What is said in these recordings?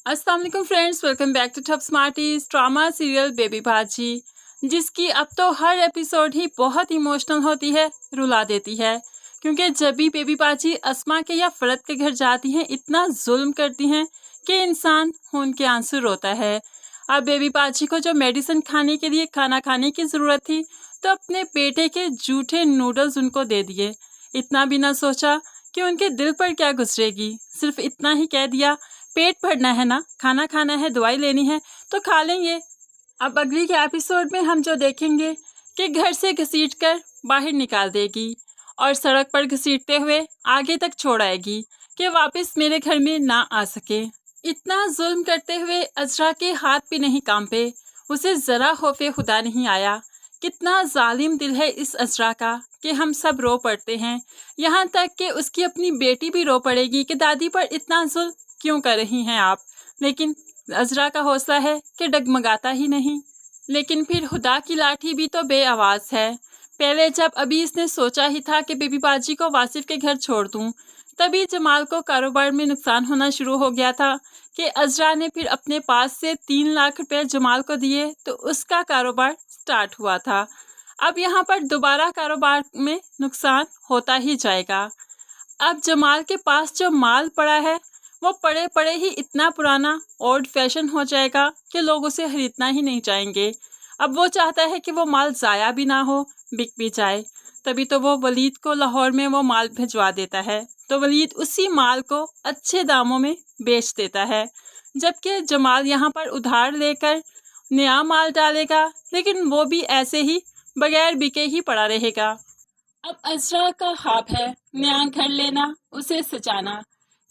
अस्सलाम वालेकुम friends, welcome back to top smarties. Drama serial baby Baji, जिसकी अब तो हर एपिसोड ही बहुत इमोशनल होती है, रुला देती है। क्योंकि जब भी बेबी बाजी अस्मा के या फरद के घर जाती हैं, इतना जुल्म करती हैं कि इंसान खून के आंसू रोता है। अब बेबी बाजी को जो मेडिसिन खाने के लिए खाना खाने की ज़रूरत थी, तो अपने बेटे के जूठे नूडल्स उनको दे दिए। इतना भी ना सोचा कि उनके दिल पर क्या गुजरेगी, सिर्फ इतना ही कह दिया, पेट भरना है ना, खाना खाना है, दवाई लेनी है तो खा लेंगे। अब अगली के एपिसोड में हम जो देखेंगे कि घर से घसीट कर बाहर निकाल देगी और सड़क पर घसीटते हुए आगे तक छोड़ आएगी कि वापस मेरे घर में ना आ सके। इतना जुल्म करते हुए अजरा के हाथ भी नहीं कांपे, उसे जरा खौफे खुदा नहीं आया। कितना जालिम दिल है इस अजरा का कि हम सब रो पड़ते हैं। यहाँ तक कि उसकी अपनी बेटी भी रो पड़ेगी कि दादी पर इतना जुल्म क्यों कर रही हैं आप। लेकिन अजरा का हौसला है कि डगमगाता ही नहीं। लेकिन फिर खुदा की लाठी भी तो बेआवाज़ है। पहले जब अभी इसने सोचा ही था कि बेबी बाजी को वासिफ के घर छोड़ दूं, तभी जमाल को कारोबार में नुकसान होना शुरू हो गया था कि अजरा ने फिर अपने पास से 3 लाख रुपए जमाल को दिए तो उसका कारोबार स्टार्ट हुआ था। अब यहाँ पर दोबारा कारोबार में नुकसान होता ही जाएगा। अब जमाल के पास जो माल पड़ा है वो पड़े पड़े ही इतना पुराना ओल्ड फैशन हो जाएगा कि लोग उसे खरीदना ही नहीं चाहेंगे। अब वो चाहता है कि वो माल ज़ाया भी ना हो, बिक भी जाए। तभी तो वो वलीद को लाहौर में वो माल भिजवा देता है, तो वलीद उसी माल को अच्छे दामों में बेच देता है। जबकि जमाल यहाँ पर उधार लेकर नया माल डालेगा, लेकिन वो भी ऐसे ही बगैर बिके ही पड़ा रहेगा। अब अजरा का ख्वाब है नया घर लेना, उसे सजाना,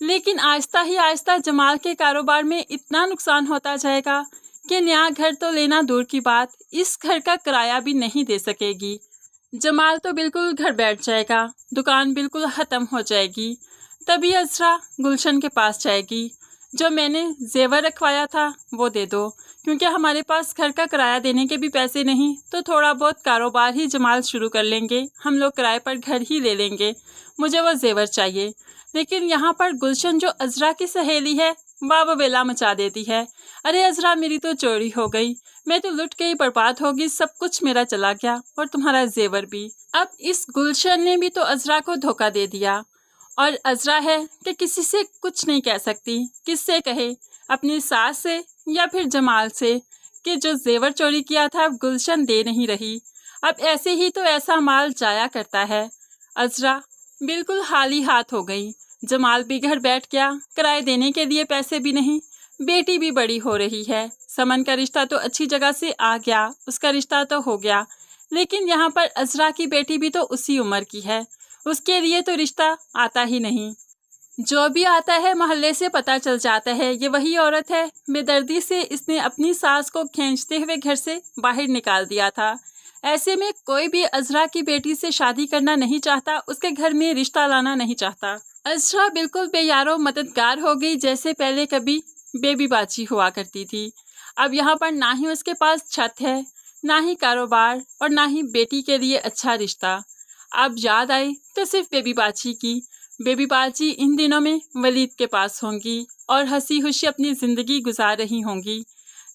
लेकिन आहिस्ता ही आहिस्ता जमाल के कारोबार में इतना नुकसान होता जाएगा कि नया घर तो लेना दूर की बात, इस घर का किराया भी नहीं दे सकेगी। जमाल तो बिल्कुल घर बैठ जाएगा, दुकान बिल्कुल ख़त्म हो जाएगी। तभी अजरा गुलशन के पास जाएगी, जो मैंने जेवर रखवाया था वो दे दो, क्योंकि हमारे पास घर का किराया देने के भी पैसे नहीं, तो थोड़ा बहुत कारोबार ही जमाल शुरू कर लेंगे, हम लोग किराए पर घर ही ले लेंगे, मुझे वो जेवर चाहिए। लेकिन यहाँ पर गुलशन जो अजरा की सहेली है वाह बेला मचा देती है, अरे अजरा मेरी तो चोरी हो गई, मैं तो लुट गई, बर्बाद होगी, सब कुछ मेरा चला गया और तुम्हारा जेवर भी। अब इस गुलशन ने भी तो अजरा को धोखा दे दिया और अजरा है कि किसी से कुछ नहीं कह सकती। किससे कहे, अपनी सास से या फिर जमाल से, कि जो जेवर चोरी किया था गुलशन दे नहीं रही। अब ऐसे ही तो ऐसा माल जाया करता है। अजरा बिल्कुल खाली हाथ हो गई। जमाल भी घर बैठ गया, किराए देने के लिए पैसे भी नहीं, बेटी भी बड़ी हो रही है। समन का रिश्ता तो अच्छी जगह से आ गया, उसका रिश्ता तो हो गया, लेकिन यहाँ पर अजरा की बेटी भी तो उसी उम्र की है, उसके लिए तो रिश्ता आता ही नहीं। जो भी आता है मोहल्ले से पता चल जाता है ये वही औरत है। बेदर्दी से इसने अपनी सास को खींचते हुए घर से बाहर निकाल दिया था। ऐसे में कोई भी अजरा की बेटी से शादी करना नहीं चाहता, उसके घर में रिश्ता लाना नहीं चाहता। अजरा बिल्कुल बेयारो मददगार हो गई, जैसे पहले कभी बेबी बाजी हुआ करती थी। अब यहाँ पर ना ही उसके पास छत है, ना ही कारोबार और ना ही बेटी के लिए अच्छा रिश्ता। अब याद आई तो सिर्फ बेबी बाजी की। बेबी बाजी इन दिनों में वलीद के पास होंगी और हंसी खुशी अपनी ज़िंदगी गुजार रही होंगी।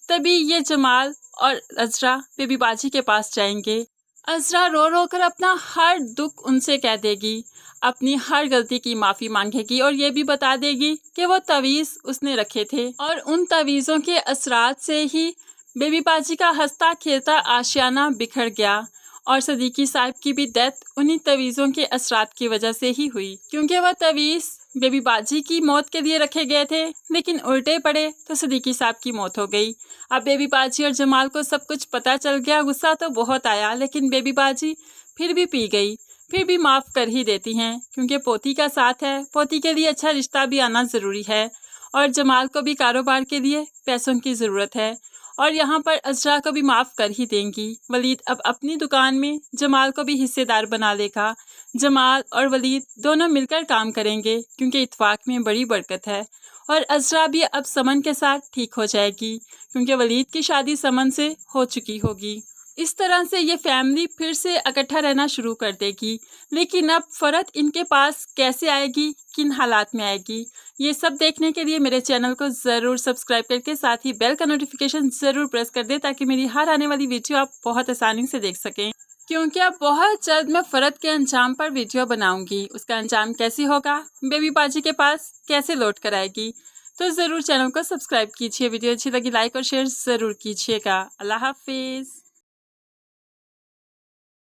तभी ये जमाल और अजरा बेबी बाजी के पास जाएंगे। अजरा रो रो कर अपना हर दुख उनसे कह देगी, अपनी हर गलती की माफ़ी मांगेगी और ये भी बता देगी कि वो तवीज़ उसने रखे थे और उन तवीज़ों के असरात से ही बेबी बाजी का हंसता खेलता आशियाना बिखर गया और सदीकी साहब की भी डेथ उन्हीं तवीज़ों के असरात की वजह से ही हुई, क्योंकि वह तवीज़ बेबी बाजी की मौत के लिए रखे गए थे, लेकिन उल्टे पड़े तो सदीकी साहब की मौत हो गई। अब बेबी बाजी और जमाल को सब कुछ पता चल गया, गुस्सा तो बहुत आया, लेकिन बेबी बाजी फिर भी पी गई, फिर भी माफ़ कर ही देती हैं, क्योंकि पोती का साथ है, पोती के लिए अच्छा रिश्ता भी आना ज़रूरी है और जमाल को भी कारोबार के लिए पैसों की ज़रूरत है और यहाँ पर अजरा को भी माफ़ कर ही देंगी। वलीद अब अपनी दुकान में जमाल को भी हिस्सेदार बना लेगा। जमाल और वलीद दोनों मिलकर काम करेंगे, क्योंकि इत्फाक में बड़ी बरकत है और अजरा भी अब समन के साथ ठीक हो जाएगी, क्योंकि वलीद की शादी समन से हो चुकी होगी। इस तरह से ये फैमिली फिर से इकट्ठा रहना शुरू कर देगी। लेकिन अब फरहत इनके पास कैसे आएगी, किन हालात में आएगी, ये सब देखने के लिए मेरे चैनल को ज़रूर सब्सक्राइब करके साथ ही बेल का नोटिफिकेशन ज़रूर प्रेस कर दे, ताकि मेरी हर आने वाली वीडियो आप बहुत आसानी से देख सकें। क्योंकि अब बहुत जल्द मैं फरहत के अंजाम पर वीडियो बनाऊंगी। उसका अंजाम कैसे होगा, बेबी पाजी के पास कैसे लौट कर आएगी, तो ज़रूर चैनल को सब्सक्राइब कीजिए। वीडियो अच्छी लगी लाइक और शेयर ज़रूर कीजिएगा। अल्लाह हाफिज़।